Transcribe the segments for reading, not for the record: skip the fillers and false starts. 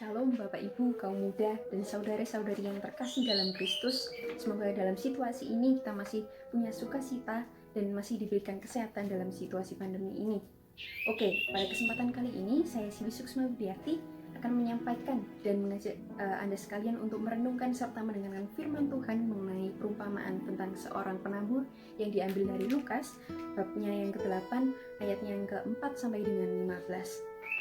Shalom Bapak Ibu, kaum muda, dan saudara-saudari yang terkasih dalam Kristus. Semoga dalam situasi ini kita masih punya sukacita dan masih diberikan kesehatan dalam situasi pandemi ini. Oke, pada kesempatan kali ini saya Siwi Suksma Widiarti akan menyampaikan dan mengajak Anda sekalian untuk merenungkan serta mendengarkan firman Tuhan mengenai perumpamaan tentang seorang penabur yang diambil dari Lukas, babnya yang ke-8, ayatnya yang ke-4 sampai dengan 15.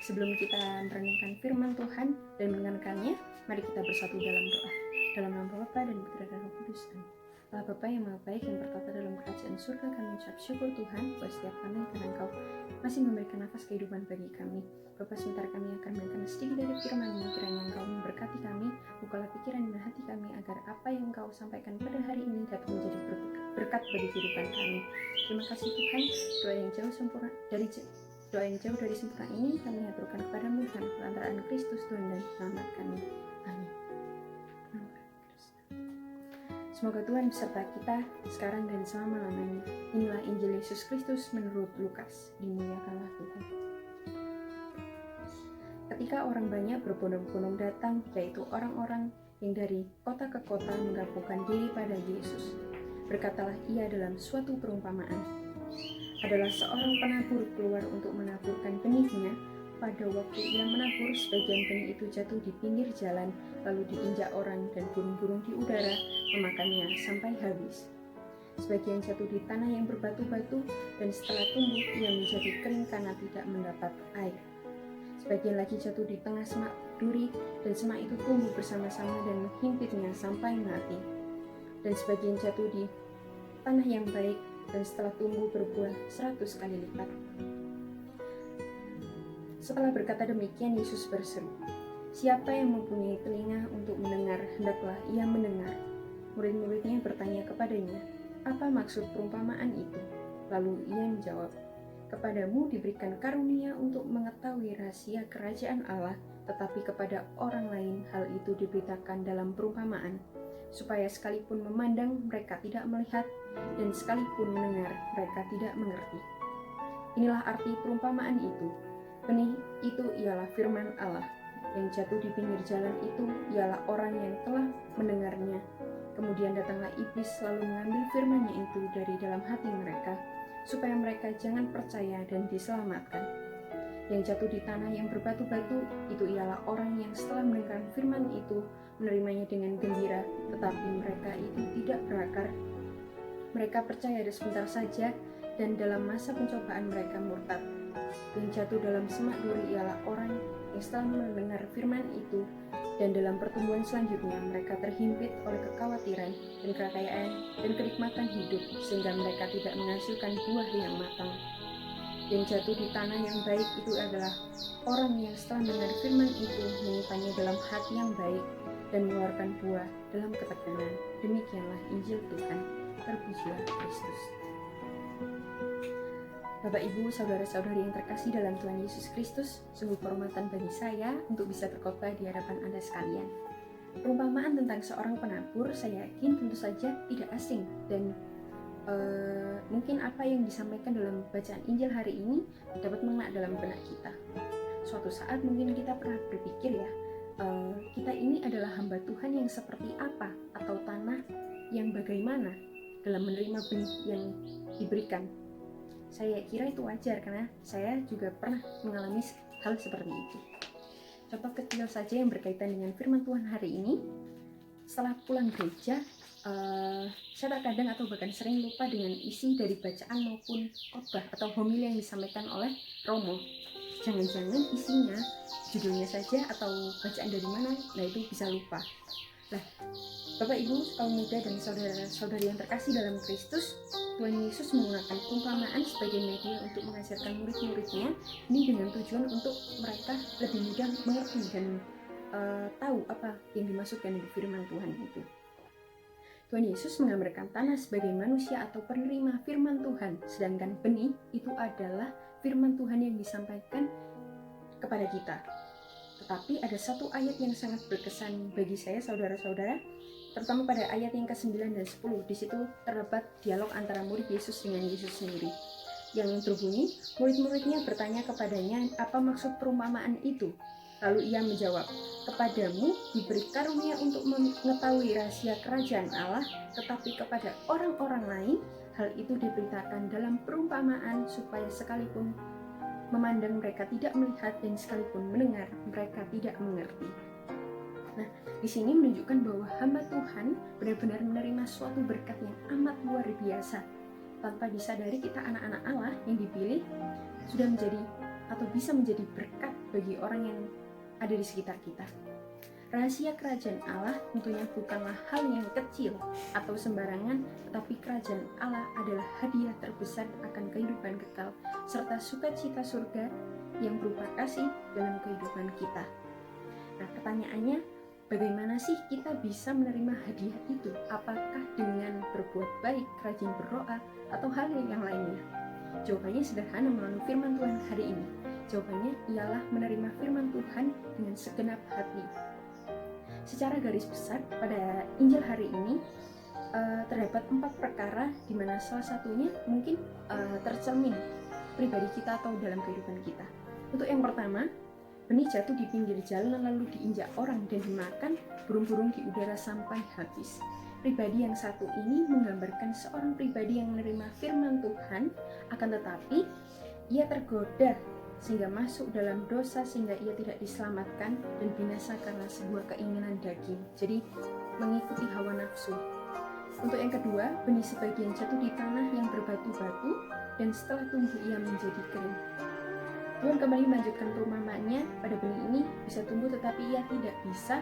Sebelum kita merenungkan firman Tuhan dan mendengarkannya, mari kita bersatu dalam doa. Dalam nama Bapa dan Putra dan Roh Kudus. Amin. Allah Bapa yang Maha Baik dan bertata dalam kerajaan surga, kami ucap syukur Tuhan buat setiap kami karena Engkau masih memberikan nafas kehidupan bagi kami. Bapa, sebentar kami akan mendengarkan sedikit dari firman-Mu, kiranya Engkau memberkati kami, bukalah pikiran dan hati kami agar apa yang Engkau sampaikan pada hari ini dapat menjadi berkat bagi kehidupan kami. Terima kasih Tuhan, doa yang jauh dari sempurna ini kami haturkan kepadamu dan perantaraan Kristus Tuhan dan selamat kami. Amin. Semoga Tuhan beserta kita sekarang dan selama-lamanya. Inilah Injil Yesus Kristus menurut Lukas. Dimuliakanlah Tuhan. Ketika orang banyak berbondong-bondong datang, yaitu orang-orang yang dari kota ke kota menggabungkan diri pada Yesus, berkatalah ia dalam suatu perumpamaan. Adalah seorang penabur keluar untuk menaburkan benihnya. Pada waktu ia menabur, sebagian benih itu jatuh di pinggir jalan, lalu diinjak orang dan burung-burung di udara memakannya sampai habis. Sebagian jatuh di tanah yang berbatu-batu, dan setelah tumbuh ia menjadi kering karena tidak mendapat air. Sebagian lagi jatuh di tengah semak duri, dan semak itu tumbuh bersama-sama dan menghimpitnya sampai mati. Dan sebagian jatuh di tanah yang baik, dan setelah tumbuh berbuah 100 kali lipat. Setelah berkata demikian, Yesus berseru, "Siapa yang mempunyai telinga untuk mendengar, hendaklah ia mendengar." Murid-muridnya bertanya kepadanya, "Apa maksud perumpamaan itu?" Lalu ia menjawab, "Kepadamu diberikan karunia untuk mengetahui rahasia kerajaan Allah, tetapi kepada orang lain hal itu diberitakan dalam perumpamaan, supaya sekalipun memandang mereka tidak melihat, dan sekalipun mendengar mereka tidak mengerti." Inilah arti perumpamaan itu. Benih itu ialah firman Allah. Yang jatuh di pinggir jalan itu ialah orang yang telah mendengarnya. Kemudian datanglah iblis lalu mengambil firman-Nya itu dari dalam hati mereka, supaya mereka jangan percaya dan diselamatkan. Yang jatuh di tanah yang berbatu-batu itu ialah orang yang setelah mendengarkan firman itu menerimanya dengan gembira, tetapi mereka itu tidak berakar. Mereka percaya sebentar saja, dan dalam masa pencobaan mereka murtad. Yang jatuh dalam semak duri ialah orang yang setelah mendengar firman itu, dan dalam pertumbuhan selanjutnya mereka terhimpit oleh kekhawatiran dan kekayaan dan kenikmatan hidup, sehingga mereka tidak menghasilkan buah yang matang. Yang jatuh di tanah yang baik itu adalah orang yang setelah mendengar firman itu menyimpannya dalam hati yang baik dan mengeluarkan buah dalam keteguhan. Demikianlah Injil Tuhan. Terpujilah Kristus. Bapak, Ibu, saudara-saudari yang terkasih dalam Tuhan Yesus Kristus, sungguh kehormatan bagi saya untuk bisa berkhotbah di hadapan Anda sekalian. Perumpamaan tentang seorang penabur, saya yakin tentu saja tidak asing, dan mungkin apa yang disampaikan dalam bacaan Injil hari ini dapat mengena dalam benak kita. Suatu saat mungkin kita pernah berpikir ya, kita ini adalah hamba Tuhan yang seperti apa, atau tanah yang bagaimana dalam menerima benih yang diberikan. Saya kira itu wajar karena saya juga pernah mengalami hal seperti itu. Contoh kecil saja yang berkaitan dengan firman Tuhan hari ini. Setelah pulang gereja, saya terkadang atau bahkan sering lupa dengan isi dari bacaan maupun khotbah atau homili yang disampaikan oleh Romo. Jangan-jangan isinya, judulnya saja atau bacaan dari mana, nah itu bisa lupa. Nah, Bapak, Ibu, kaum muda dan saudara-saudari yang terkasih dalam Kristus, Tuhan Yesus menggunakan perumpamaan sebagai media untuk mengajarkan murid-muridnya, ini dengan tujuan untuk mereka lebih mudah mengerti dan tahu apa yang dimaksudkan dari firman Tuhan itu. Tuhan Yesus menggambarkan tanah sebagai manusia atau penerima firman Tuhan, sedangkan benih itu adalah firman Tuhan yang disampaikan kepada kita. Tetapi ada satu ayat yang sangat berkesan bagi saya, saudara-saudara, terutama pada ayat yang ke-9 dan 10. Di situ terdapat dialog antara murid Yesus dengan Yesus sendiri. Yang berbunyi, murid-muridnya bertanya kepadanya, apa maksud perumpamaan itu? Lalu ia menjawab, kepadamu diberi karunia untuk mengetahui rahasia kerajaan Allah, tetapi kepada orang-orang lain hal itu diberitakan dalam perumpamaan, supaya sekalipun memandang mereka tidak melihat, dan sekalipun mendengar mereka tidak mengerti. Nah, di sini menunjukkan bahwa hamba Tuhan benar-benar menerima suatu berkat yang amat luar biasa. Tanpa disadari, kita anak-anak Allah yang dipilih sudah menjadi atau bisa menjadi berkat bagi orang yang ada di sekitar kita. Rahasia kerajaan Allah tentunya bukanlah hal yang kecil atau sembarangan, tetapi kerajaan Allah adalah hadiah terbesar akan kehidupan kekal serta sukacita surga yang berupa kasih dalam kehidupan kita. Nah, pertanyaannya, bagaimana sih kita bisa menerima hadiah itu? Apakah dengan berbuat baik, rajin berdoa, atau hal yang lainnya? Jawabannya sederhana melalui firman Tuhan hari ini. Jawabannya ialah menerima firman Tuhan dengan segenap hati. Secara garis besar, pada Injil hari ini terdapat 4 perkara di mana salah satunya mungkin tercermin pribadi kita atau dalam kehidupan kita. Untuk yang pertama, benih jatuh di pinggir jalan lalu diinjak orang dan dimakan burung-burung di udara sampai habis. Pribadi yang satu ini menggambarkan seorang pribadi yang menerima firman Tuhan, akan tetapi ia tergoda sehingga masuk dalam dosa, sehingga ia tidak diselamatkan dan binasa karena sebuah keinginan daging. Jadi mengikuti hawa nafsu. Untuk yang kedua, benih sebagian jatuh di tanah yang berbatu-batu dan setelah tumbuh ia menjadi kering. Tuhan kembali melanjutkan perumpamaannya pada benih ini bisa tumbuh tetapi ia tidak bisa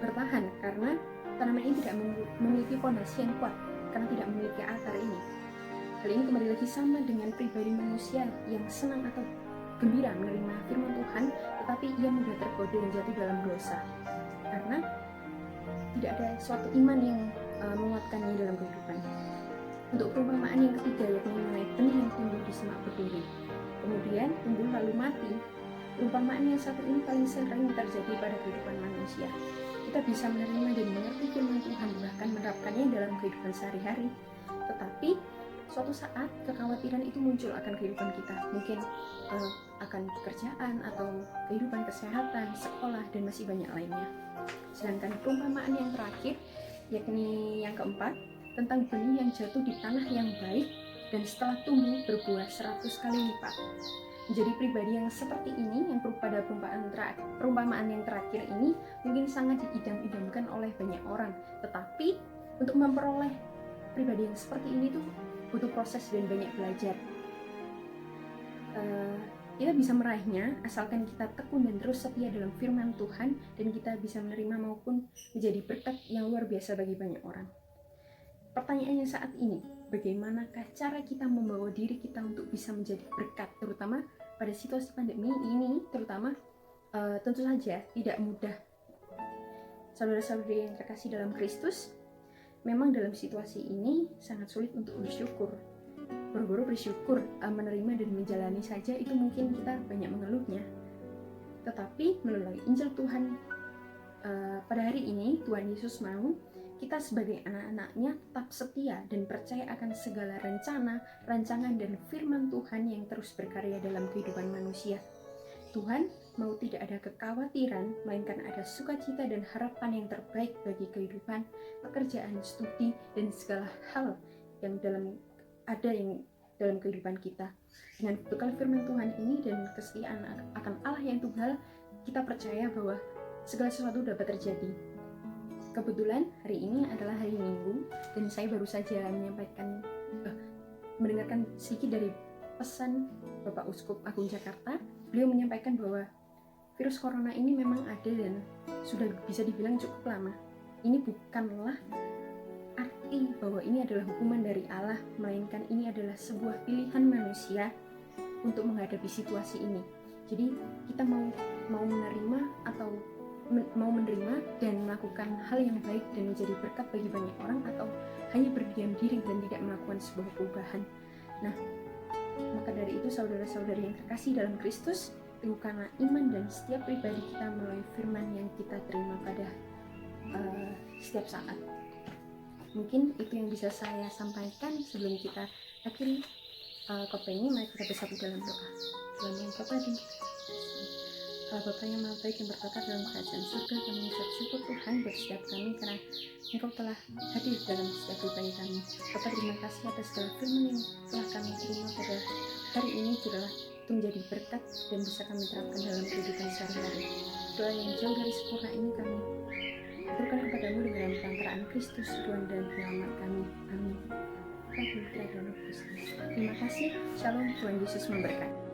bertahan karena tanaman ini tidak memiliki fondasi yang kuat karena tidak memiliki akar ini. Hal ini kembali lagi sama dengan pribadi manusia yang senang atau gembira menerima firman Tuhan, tetapi ia mudah tergoda dan jatuh dalam dosa karena tidak ada suatu iman yang menguatkannya dalam kehidupan. Untuk perumpamaan yang ketiga, yakni mengenai benih yang tumbuh di semak berduri, kemudian tumbuh lalu mati. Perumpamaan yang satu ini paling sering terjadi pada kehidupan manusia. Kita bisa menerima dan mengerti firman Tuhan, bahkan menerapkannya dalam kehidupan sehari-hari, tetapi suatu saat kekhawatiran itu muncul akan kehidupan kita, mungkin akan pekerjaan atau kehidupan kesehatan, sekolah, dan masih banyak lainnya. Sedangkan perumpamaan yang terakhir, yakni yang keempat, tentang benih yang jatuh di tanah yang baik dan setelah tumbuh berbuah 100 kali lipat. Menjadi pribadi yang seperti ini, yang pada perumpamaan yang terakhir ini mungkin sangat diidam-idamkan oleh banyak orang, tetapi untuk memperoleh pribadi yang seperti ini tuh butuh proses dan banyak belajar. Kita bisa meraihnya asalkan kita tekun dan terus setia dalam firman Tuhan, dan kita bisa menerima maupun menjadi berkat yang luar biasa bagi banyak orang. Pertanyaannya saat ini, bagaimanakah cara kita membawa diri kita untuk bisa menjadi berkat, terutama pada situasi pandemi ini, terutama tentu saja tidak mudah. Saudara-saudari yang terkasih dalam Kristus, memang dalam situasi ini sangat sulit untuk bersyukur. Boro-boro bersyukur, menerima dan menjalani saja itu mungkin kita banyak mengeluhnya. Tetapi melalui Injil Tuhan pada hari ini, Tuhan Yesus mau kita sebagai anak-anaknya tetap setia dan percaya akan segala rencana, rancangan, dan firman Tuhan yang terus berkarya dalam kehidupan manusia. Tuhan mau tidak ada kekhawatiran, melainkan ada sukacita dan harapan yang terbaik bagi kehidupan, pekerjaan, studi, dan segala hal yang dalam kehidupan kita. Dengan bekal firman Tuhan ini dan kesetiaan akan Allah yang tunggal, kita percaya bahwa segala sesuatu dapat terjadi. Kebetulan hari ini adalah hari Minggu dan saya baru saja mendengarkan sedikit dari pesan Bapak Uskup Agung Jakarta. Beliau menyampaikan bahwa virus corona ini memang ada dan sudah bisa dibilang cukup lama. Ini bukanlah arti bahwa ini adalah hukuman dari Allah, melainkan ini adalah sebuah pilihan manusia untuk menghadapi situasi ini. Jadi kita mau menerima atau mau menerima dan melakukan hal yang baik dan menjadi berkat bagi banyak orang, atau hanya berdiam diri dan tidak melakukan sebuah perubahan. Nah, maka dari itu saudara-saudari yang terkasih dalam Kristus, teguhkanlah iman dan setiap pribadi kita melalui firman yang kita terima pada setiap saat. Mungkin itu yang bisa saya sampaikan sebelum kita akhiri khotbah ini. Mari kita bersatu dalam doa. Tuhan yang terbaik, Bapa yang maha baik yang berkata dalam kerajaan surga, kami mengucap syukur Tuhan buat setiap kami karena Engkau telah hadir dalam setiap pribadi kami. Bapa, terima kasih atas segala firman yang telah kami terima pada hari ini, biarlah itu menjadi berkat dan bisa kami terapkan dalam kehidupan sehari-hari. Doa yang jauh dari sempurna ini kami aturkan kepadamu dengan perantaraan Kristus Tuhan dan Penyelamat kami. Amin. Terima kasih. Shalom. Tuhan Yesus memberkati.